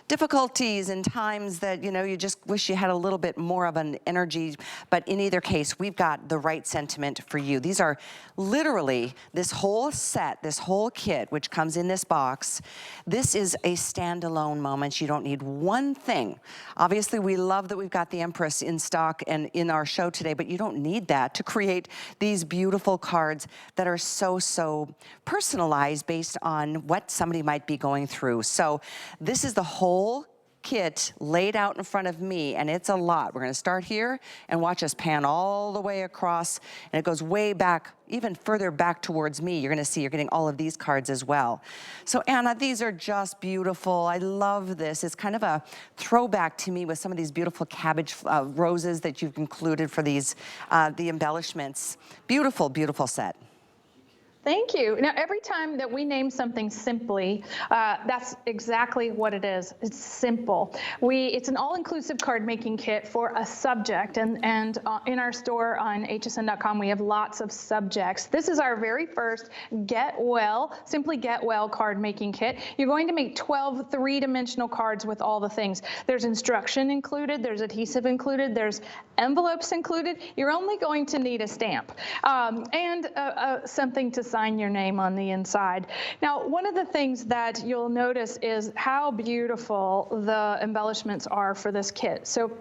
B: difficulties and times that, you know, you just wish you had a little bit more of an energy. But in either case, we've got the right sentiment for you. These are literally this whole set, this whole kit, which comes in this box. This is a standalone moment. You don't need one thing. Obviously, we love that we've got the Empress in stock and in our show today, but you don't need that to create these beautiful cards that are so, so personalized based on what somebody might be going through. So this is the whole kit laid out in front of me, and it's a lot. We're gonna start here and watch us pan all the way across, and it goes way back, even further back towards me. You're gonna see you're getting all of these cards as well. So Anna, these are just beautiful. I love this. It's kind of a throwback to me with some of these beautiful cabbage roses that you've included for these, the embellishments. Beautiful, beautiful set.
C: Thank you. Now, every time that we name something simply, that's exactly what it is. It's simple. It's an all-inclusive card-making kit for a subject, and in our store on hsn.com, we have lots of subjects. This is our very first Get Well, Simply Get Well card-making kit. You're going to make 12 three-dimensional cards with all the things. There's instruction included, there's adhesive included, there's envelopes included. You're only going to need a stamp and something to sign your name on the inside. Now, one of the things that you'll notice is how beautiful the embellishments are for this kit. So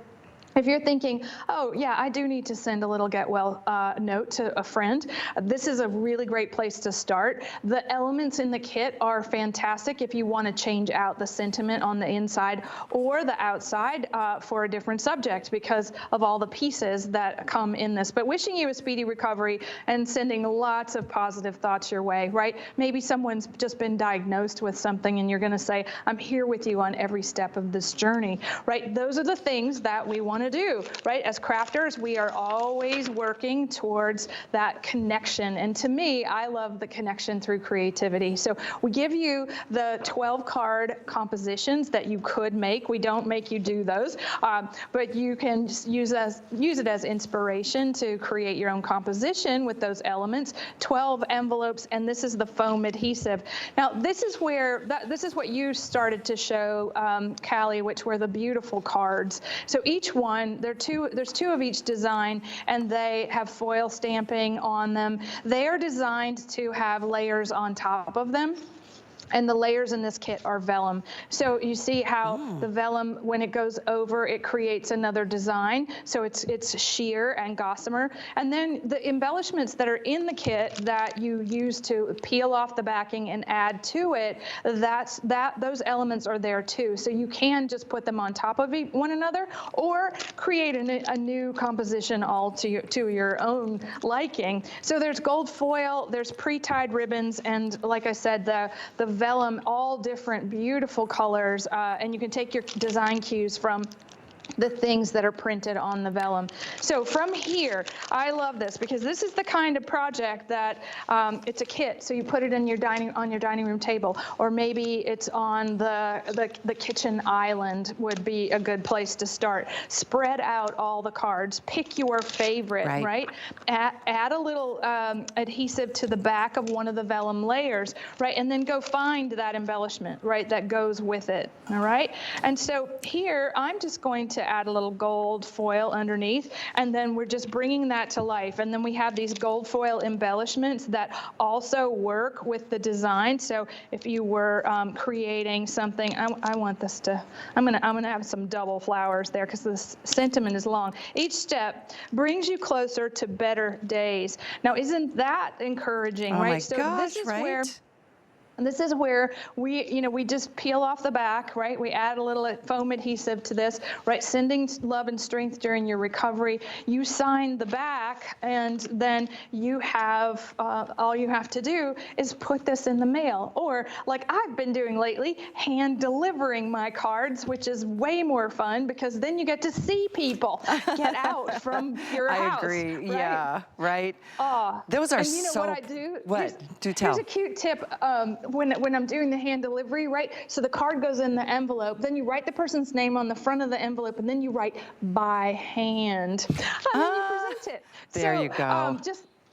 C: if you're thinking, oh yeah, I do need to send a little Get Well note to a friend, this is a really great place to start. The elements in the kit are fantastic if you want to change out the sentiment on the inside or the outside for a different subject because of all the pieces that come in this. But wishing you a speedy recovery and sending lots of positive thoughts your way, right? Maybe someone's just been diagnosed with something and you're going to say, I'm here with you on every step of this journey, right? Those are the things that we want to do, right? As crafters, we are always working towards that connection. And to me, I love the connection through creativity. So we give you the 12 card compositions that you could make. We don't make you do those, but you can use it as inspiration to create your own composition with those elements. 12 envelopes, and this is the foam adhesive. Now, this is where this is what you started to show, Callie, which were the beautiful cards. So each one on, there's two of each design, and they have foil stamping on them. They are designed to have layers on top of them. And the layers in this kit are vellum. So you see how the vellum, when it goes over, it creates another design. So it's sheer and gossamer. And then the embellishments that are in the kit that you use to peel off the backing and add to it, those elements are there too. So you can just put them on top of one another, or create a new composition all to your own liking. So there's gold foil, there's pre-tied ribbons, and like I said, the vellum, all different beautiful colors, and you can take your design cues from the things that are printed on the vellum. So from here, I love this because this is the kind of project that it's a kit. So you put it in your on your dining room table, or maybe it's on the kitchen island would be a good place to start. Spread out all the cards, pick your favorite, right? Add a little adhesive to the back of one of the vellum layers, right? And then go find that embellishment, right, that goes with it, all right? And so here, I'm just going to add a little gold foil underneath, and then we're just bringing that to life. And then we have these gold foil embellishments that also work with the design. So if you were creating something, I want this to, I'm gonna have some double flowers there because this sentiment is long. Each step brings you closer to better days. Now, isn't that encouraging, right?
B: My gosh,
C: this is
B: right?
C: where And this is where we just peel off the back, right? We add a little foam adhesive to this, right? Sending love and strength during your recovery. You sign the back, and then you have, all you have to do is put this in the mail. Or like I've been doing lately, hand delivering my cards, which is way more fun because then you get to see people get out from your house.
B: I agree,
C: right?
B: yeah, right?
C: Oh,
B: those are
C: and you know
B: so,
C: what I do?
B: What? Do tell.
C: Here's a cute tip. When I'm doing the hand delivery, right? So the card goes in the envelope, then you write the person's name on the front of the envelope, and then you write by hand. And then you present it.
B: There you go.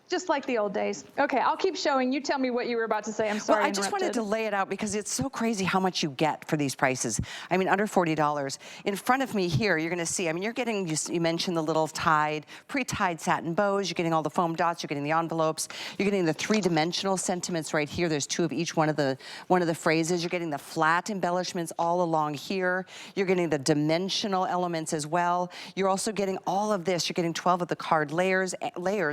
C: Just like the old days. Okay, I'll keep showing. You tell me what you were about to say. I'm sorry.
B: Well, I just wanted to lay it out because it's so crazy how much you get for these prices. I mean, under $40. In front of me here, you're gonna see, I mean, you're getting, you mentioned the little pre-tied satin bows, you're getting all the foam dots, you're getting the envelopes, you're getting the three-dimensional sentiments right here. There's two of each one of the phrases. You're getting the flat embellishments all along here. You're getting the dimensional elements as well. You're also getting all of this. You're getting 12 of the card layers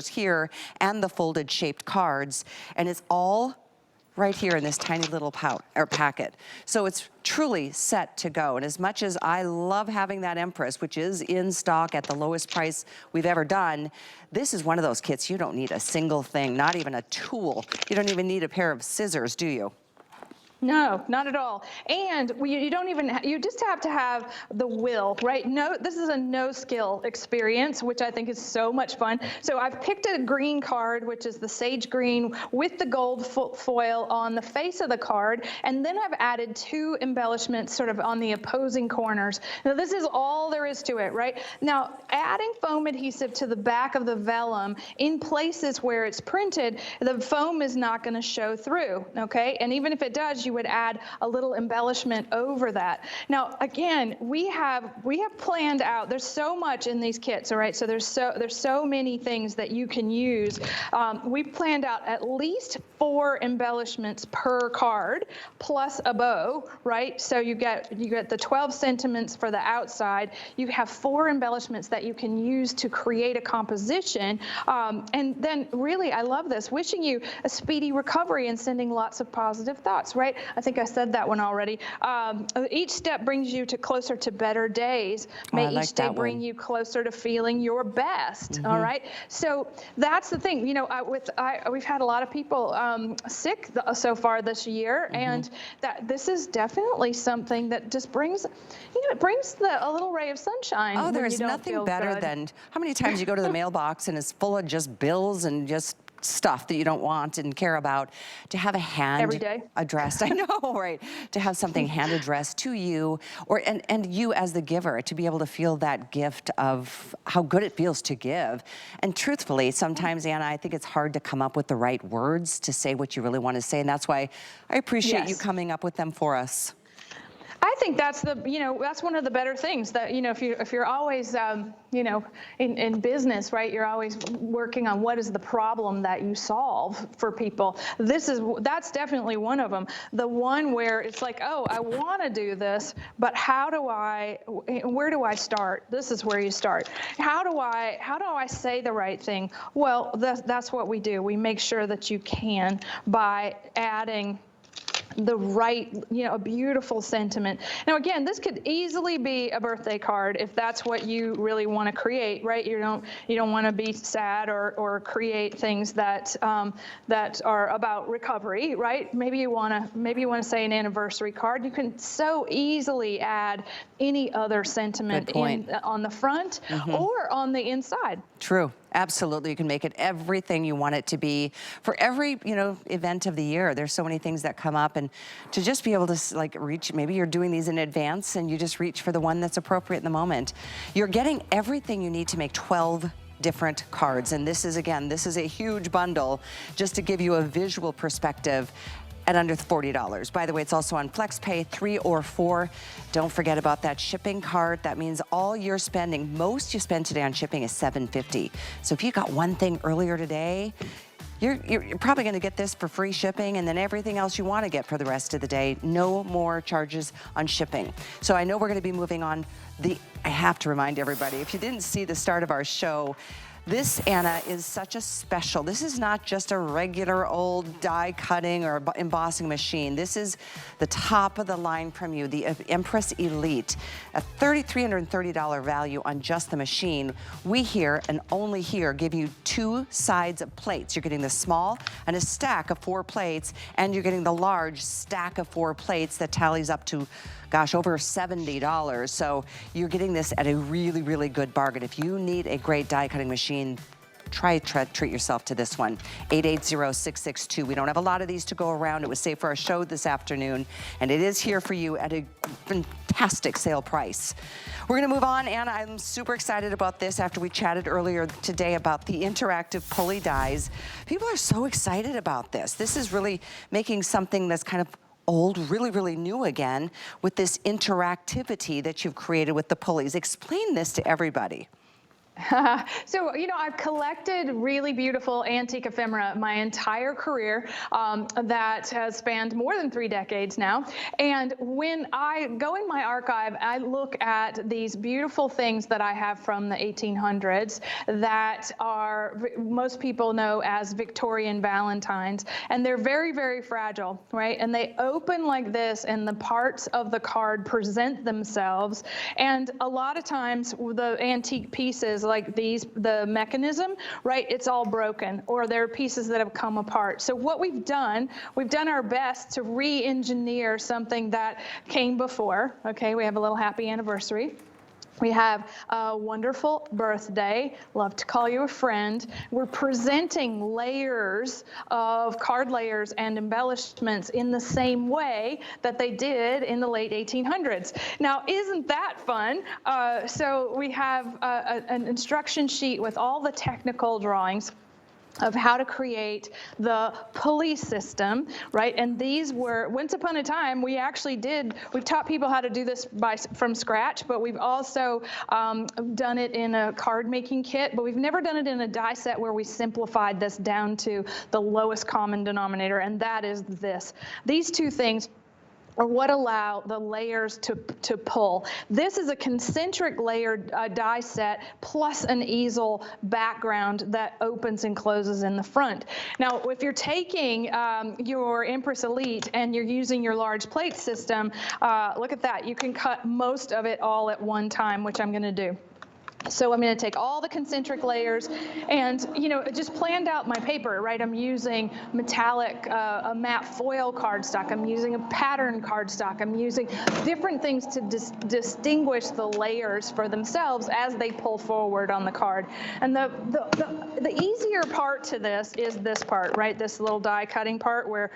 B: here, and the folded shaped cards, and it's all right here in this tiny little packet. So it's truly set to go. And as much as I love having that Empress, which is in stock at the lowest price we've ever done, this is one of those kits you don't need a single thing, not even a tool. You don't even need a pair of scissors, do you?
C: No, not at all. And you don't even, you just have to have the will, right? No, this is a no skill experience, which I think is so much fun. So I've picked a green card, which is the sage green with the gold foil on the face of the card. And then I've added two embellishments sort of on the opposing corners. Now this is all there is to it, right? Now adding foam adhesive to the back of the vellum in places where it's printed, the foam is not going to show through, okay? And even if it does, you would add a little embellishment over that. Now, again, we have planned out. There's so much in these kits, all right? So there's so many things that you can use. We've planned out at least 4 embellishments per card, plus a bow, right? So you get the 12 sentiments for the outside. You have 4 embellishments that you can use to create a composition. And then, really, I love this. Wishing you a speedy recovery and sending lots of positive thoughts, right? I think I said that one already. Each step brings you closer to better days. May each day bring you closer to feeling your best. All right. So that's the thing. You know, we've had a lot of people sick so far this year, and that this is definitely something that just brings, it brings a little ray of sunshine.
B: Oh, there's nothing better than how many times you go to the mailbox and it's full of just bills and just stuff that you don't want and care about. To have a hand
C: every day
B: addressed, I know, right? To have something hand addressed to you, and you as the giver, to be able to feel that gift of how good it feels to give. And truthfully, sometimes, Anna, I think it's hard to come up with the right words to say what you really want to say, and that's why I appreciate you coming up with them for us.
C: I think that's that's one of the better things that, if you're always, in business, right, you're always working on what is the problem that you solve for people. That's definitely one of them. The one where it's like, oh, I want to do this, but where do I start? This is where you start. How do I say the right thing? Well, that's what we do. We make sure that you can by adding the right, a beautiful sentiment. Now, again, this could easily be a birthday card if that's what you really want to create, right? You don't want to be sad or create things that are about recovery, right? Maybe you want to say an anniversary card. You can so easily add any other sentiment on the front or on the inside.
B: True. Absolutely. You can make it everything you want it to be for every, event of the year. There's so many things that come up, and to just be able to reach, maybe you're doing these in advance and you just reach for the one that's appropriate in the moment. You're getting everything you need to make 12 different cards. And this is a huge bundle just to give you a visual perspective at under $40. By the way, it's also on FlexPay 3 or 4. Don't forget about that shipping card. That means all you're spending, most you spend today on shipping is $7.50. So if you got one thing earlier today, you're probably going to get this for free shipping, and then everything else you want to get for the rest of the day. No more charges on shipping. So I know we're going to be moving on. I have to remind everybody, if you didn't see the start of our show, this, Anna, is such a special. This is not just a regular old die cutting or embossing machine. This is the top of the line from you, the Empress Elite, a $330 value on just the machine. We here, and only here, give you 2 sides of plates. You're getting the small and a stack of 4 plates, and you're getting the large stack of 4 plates that tallies up to, gosh, over $70. So you're getting this at a really, really good bargain. If you need a great die cutting machine, try to treat yourself to this one. 880-662. We don't have a lot of these to go around. It was saved for our show this afternoon, and it is here for you at a fantastic sale price. We're gonna move on. Anna, I'm super excited about this after we chatted earlier today about the interactive pulley dies. People are so excited about this. This is really making something that's kind of old, really, really new again with this interactivity that you've created with the pulleys. Explain this to everybody.
C: So, I've collected really beautiful antique ephemera my entire career that has spanned more than 3 decades now. And when I go in my archive, I look at these beautiful things that I have from the 1800s that are, most people know as Victorian Valentines. And they're very, very fragile, right? And they open like this, and the parts of the card present themselves. And a lot of times the antique pieces like these, the mechanism, right, it's all broken, or there are pieces that have come apart. So what we've done our best to re-engineer something that came before. Okay, we have a little happy anniversary. We have a wonderful birthday, love to call you a friend. We're presenting layers of card layers and embellishments in the same way that they did in the late 1800s. Now, isn't that fun? So we have an instruction sheet with all the technical drawings of how to create the pulley system, right? And these were, once upon a time, we've taught people how to do this from scratch, but we've also done it in a card making kit, but we've never done it in a die set where we simplified this down to the lowest common denominator, and that is this. These two things are what allow the layers to pull. This is a concentric layered die set plus an easel background that opens and closes in the front. Now, if you're taking your Empress Elite and you're using your large plate system, look at that. You can cut most of it all at one time, which I'm going to do. So I'm going to take all the concentric layers and, just planned out my paper, right? I'm using metallic, a matte foil cardstock. I'm using a pattern cardstock. I'm using different things to distinguish the layers for themselves as they pull forward on the card. And the easier part to this is this part, right? This little die cutting part where,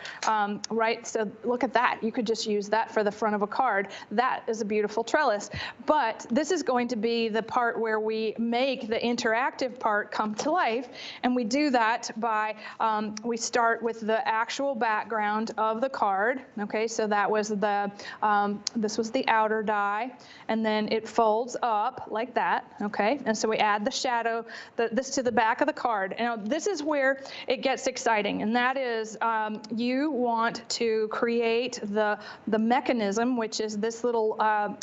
C: right? So look at that. You could just use that for the front of a card. That is a beautiful trellis. But this is going to be the part where where we make the interactive part come to life. And we do that by, we start with the actual background of the card. Okay, so that was the, this was the outer die, and then it folds up like that. Okay, and so we add the shadow, this to the back of the card. Now this is where it gets exciting, and that is you want to create the mechanism, which is this little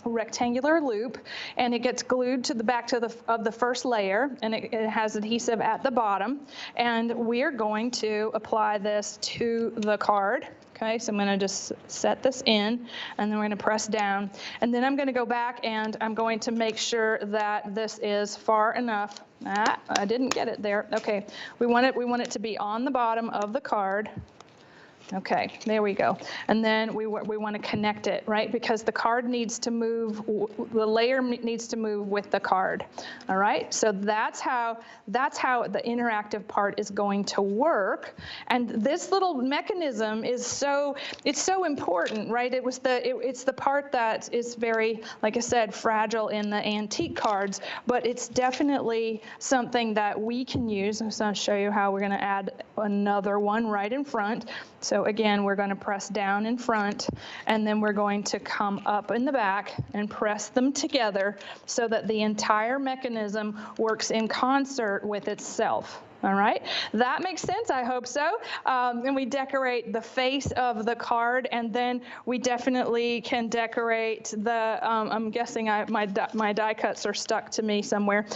C: rectangular loop, and it gets glued to the back of the first layer, and it has adhesive at the bottom, and we're going to apply this to the card. Okay, so I'm going to just set this in, and then we're going to press down, and then I'm going to go back and I'm going to make sure that this is far enough. I didn't get it there. Okay, we want it to be on the bottom of the card. Okay, there we go. And then we want to connect it, right? Because the card needs to move, the layer needs to move with the card. All right, so that's how the interactive part is going to work. And this little mechanism is so important, right? It's the part that is very, like I said, fragile in the antique cards, but it's definitely something that we can use. I'm just going to show you how we're going to add another one right in front. So again, we're going to press down in front, and then we're going to come up in the back and press them together so that the entire mechanism works in concert with itself. All right, that makes sense. I hope so. And we decorate the face of the card, and then we definitely can decorate the. I'm guessing my die cuts are stuck to me somewhere.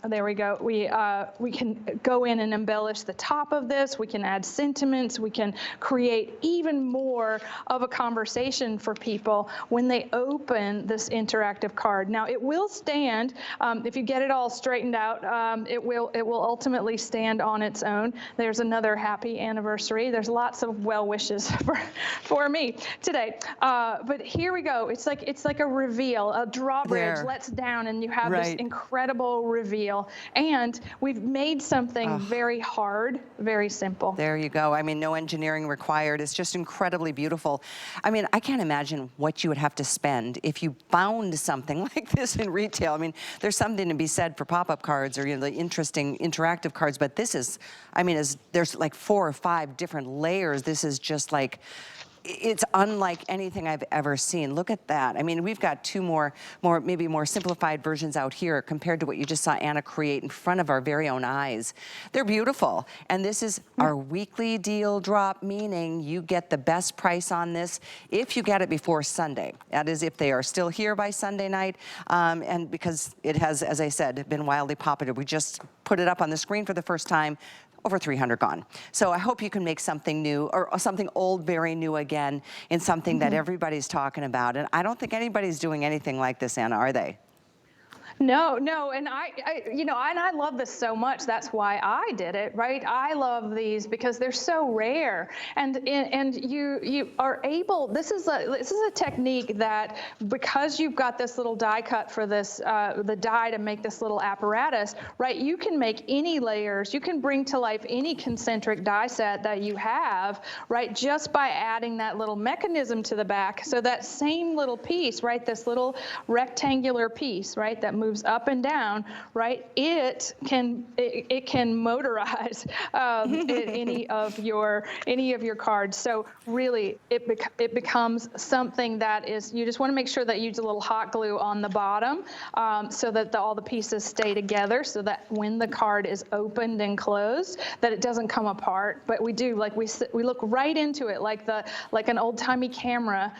C: There we go. We can go in and embellish the top of this. We can add sentiments. We can create even more of a conversation for people when they open this interactive card. Now it will stand if you get it all straightened out. It will ultimately stand on its own. There's another happy anniversary. There's lots of well wishes for me today. But here we go. It's like a reveal, a drawbridge lets down, and you have this incredible reveal. And we've made something very hard, very simple.
B: There you go. I mean, no engineering required. It's just incredibly beautiful. I mean, I can't imagine what you would have to spend if you found something like this in retail. I mean, there's something to be said for pop-up cards or the interesting interactive cards, but this is, I mean, there's like 4 or 5 different layers. This is just like, it's unlike anything I've ever seen. Look at that. I mean, we've got 2 maybe more simplified versions out here compared to what you just saw Anna create in front of our very own eyes. They're beautiful. And this is our weekly deal drop, meaning you get the best price on this if you get it before Sunday. That is if they are still here by Sunday night. And because it has, as I said, been wildly popular. We just put it up on the screen for the first time. Over 300 gone. So I hope you can make something new or something old very new again in something that everybody's talking about. And I don't think anybody's doing anything like this, Anna, are they?
C: No, and I love this so much. That's why I did it, right? I love these because they're so rare, and you are able. This is a technique that, because you've got this little die cut for this the die to make this little apparatus, right? You can make any layers. You can bring to life any concentric die set that you have, right? Just by adding that little mechanism to the back. So that same little piece, right? This little rectangular piece, right? That moves up and down, right? It can motorize any of your cards. So really, it becomes something that is, you just want to make sure that you use a little hot glue on the bottom so that all the pieces stay together, so that when the card is opened and closed, that it doesn't come apart. But we do, like we look right into it, like an old-timey camera.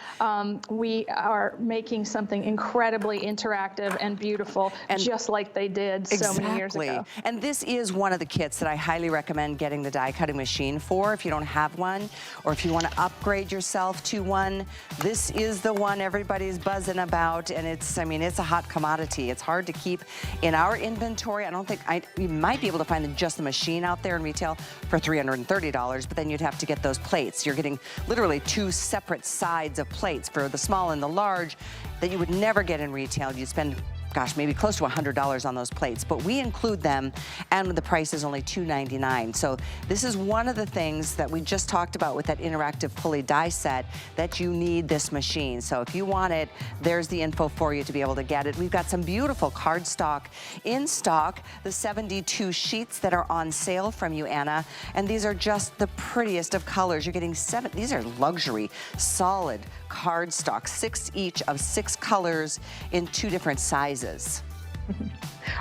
C: We are making something incredibly interactive and beautiful. And just like they did so many years ago.
B: And this is one of the kits that I highly recommend getting the die cutting machine for if you don't have one, or if you want to upgrade yourself to one. This is the one everybody's buzzing about, and it's, I mean, it's a hot commodity. It's hard to keep in our inventory. I don't think you might be able to find just the machine out there in retail for $330, but then you'd have to get those plates. You're getting literally 2 separate sides of plates for the small and the large that you would never get in retail. You'd spend gosh, maybe close to $100 on those plates, but we include them and the price is only $2.99. So this is one of the things that we just talked about with that interactive pulley die set, that you need this machine. So if you want it, there's the info for you to be able to get it. We've got some beautiful cardstock in stock, the 72 sheets that are on sale from you, Anna, and these are just the prettiest of colors. You're getting these are luxury, solid cardstock, 6 each of 6 colors in 2 different sizes.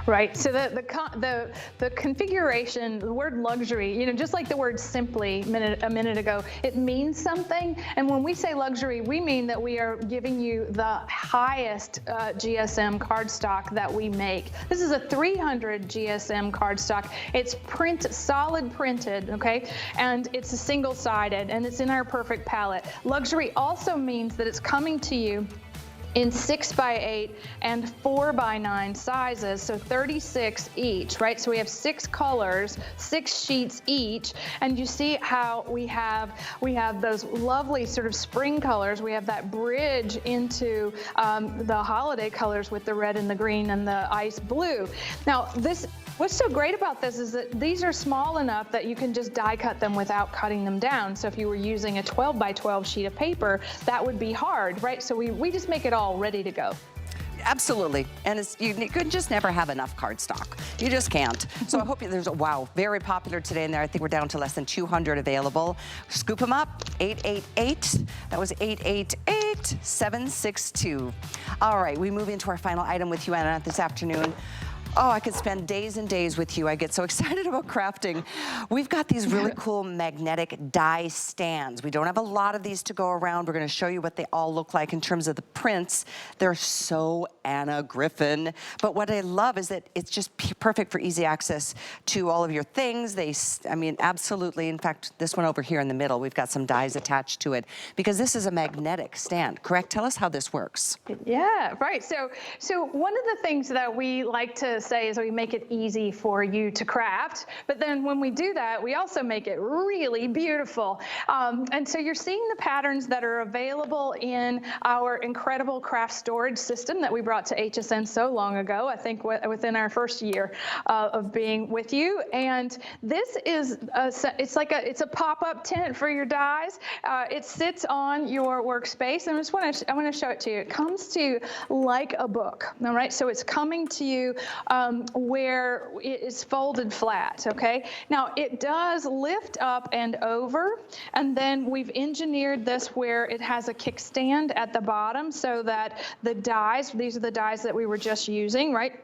C: Right. So the configuration, the word luxury, you know, just like the word simply a minute ago, it means something. And when we say luxury, we mean that we are giving you the highest GSM cardstock that we make. This is a 300 GSM cardstock. It's solid printed, okay? And it's a single-sided, and it's in our perfect palette. Luxury also means that it's coming to you in 6x8 and 4x9 sizes, so 36 each, right? So we have 6 colors, 6 sheets each, and you see how we have those lovely sort of spring colors. We have that bridge into the holiday colors with the red and the green and the ice blue. Now, what's so great about this is that these are small enough that you can just die cut them without cutting them down. So if you were using a 12x12 sheet of paper, that would be hard, right? So we just make it all ready to go.
B: Absolutely, and you could just never have enough cardstock. You just can't. So I hope wow, very popular today in there. I think we're down to less than 200 available. Scoop them up, 888. That was 888-762. All right, we move into our final item with you, Anna, this afternoon. Oh, I could spend days and days with you. I get so excited about crafting. We've got these really cool magnetic die stands. We don't have a lot of these to go around. We're gonna show you what they all look like in terms of the prints. They're so Anna Griffin. But what I love is that it's just perfect for easy access to all of your things. I mean, absolutely. In fact, this one over here in the middle, we've got some dies attached to it because this is a magnetic stand, correct? Tell us how this works.
C: Yeah, right. So one of the things that we like to say is we make it easy for you to craft, but then when we do that, we also make it really beautiful. And so you're seeing the patterns that are available in our incredible craft storage system that we brought to HSN so long ago, I think within our first year of being with you. And this is, it's a pop-up tent for your dies. It sits on your workspace, and I want to show it to you. It comes to you like a book, all right? So it's coming to you where it is folded flat, okay? Now, it does lift up and over, and then we've engineered this where it has a kickstand at the bottom so that the dies, these are the dies that we were just using, right?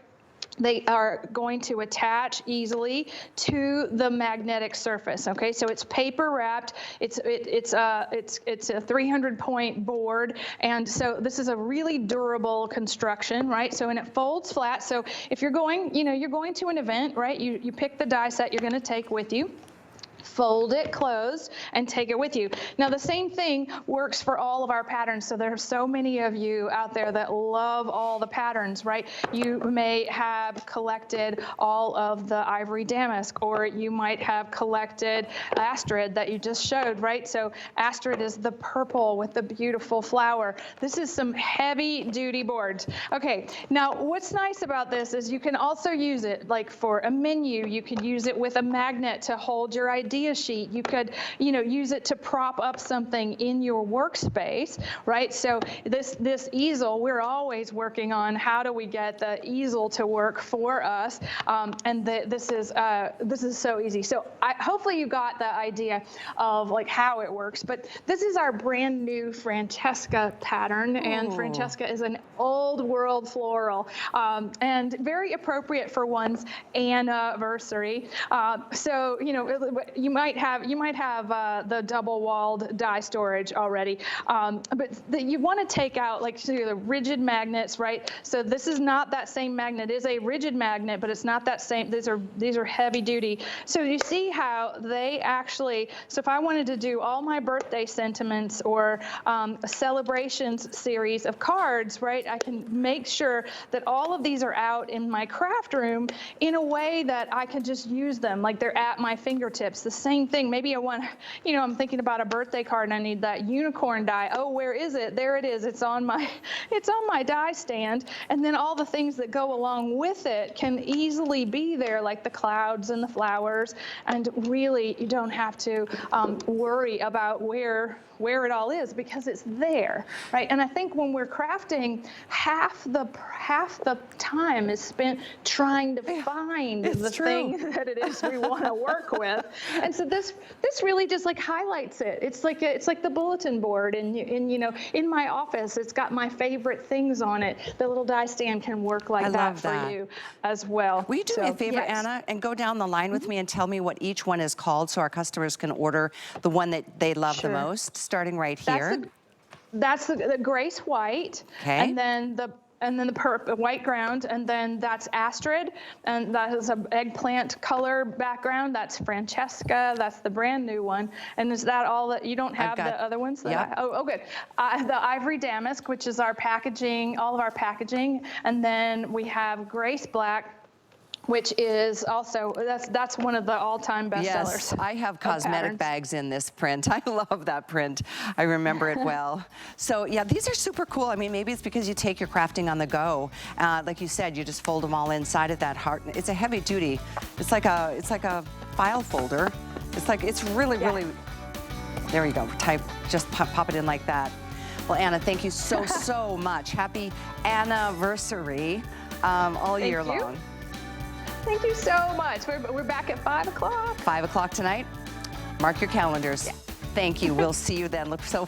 C: They are going to attach easily to the magnetic surface. Okay, so it's paper wrapped. It's a 300-point board, and so this is a really durable construction, right? So and it folds flat. So if you're going, you're going to an event, right? You pick the die set you're going to take with you. Fold it closed and take it with you. Now the same thing works for all of our patterns. So there are so many of you out there that love all the patterns, right? You may have collected all of the ivory damask, or you might have collected Astrid that you just showed, right? So Astrid is the purple with the beautiful flower. This is some heavy duty boards. Okay, now what's nice about this is you can also use it like for a menu. You could use it with a magnet to hold your idea sheet. You could, use it to prop up something in your workspace, right? So this easel, we're always working on how do we get the easel to work for us, and this is so easy. So hopefully you got the idea of like how it works. But this is our brand new Francesca pattern, and Francesca is an old world floral, and very appropriate for one's anniversary. So you might have the double-walled die storage already, but you want to take out the rigid magnets, right? So this is not that same magnet. It is a rigid magnet, but it's not that same. These are heavy duty. So you see how they actually. So if I wanted to do all my birthday sentiments or a celebrations series of cards, right? I can make sure that all of these are out in my craft room in a way that I can just use them like they're at my fingertips. The same thing. Maybe I want, I'm thinking about a birthday card and I need that unicorn die. Oh, where is it? There it is. It's on my die stand. And then all the things that go along with it can easily be there, like the clouds and the flowers. And really, you don't have to worry about where it all is, because it's there, right? And I think when we're crafting, half the time is spent trying to find the thing that it is we want to work with. And so this really just like highlights it. It's like the bulletin board, and in my office, it's got my favorite things on it. The little die stand can work like that for you as well.
B: Will you do me a favor, Anna, and go down the line with me and tell me what each one is called, so our customers can order the one that they love the most, starting right here.
C: That's the Grace White, and then the white ground, and then that's Astrid, and that is an eggplant color background. That's Francesca. That's the brand new one. And is that all that you don't have the other ones? That oh, good. The Ivory Damask, which is our packaging, all of our packaging, and then we have Grace Black, which is also, that's one of the all-time bestsellers.
B: Yes, I have cosmetic bags in this print. I love that print. I remember it well. So yeah, these are super cool. I mean, maybe it's because you take your crafting on the go. Like you said, you just fold them all inside of that heart. It's a heavy duty. It's like a file folder. It's really, there you go. Just pop it in like that. Well, Anna, thank you so much. Happy anniversary all year long.
C: Thank you so much. We're back at 5 o'clock.
B: 5 o'clock tonight. Mark your calendars. Thank you. We'll see you then. Look so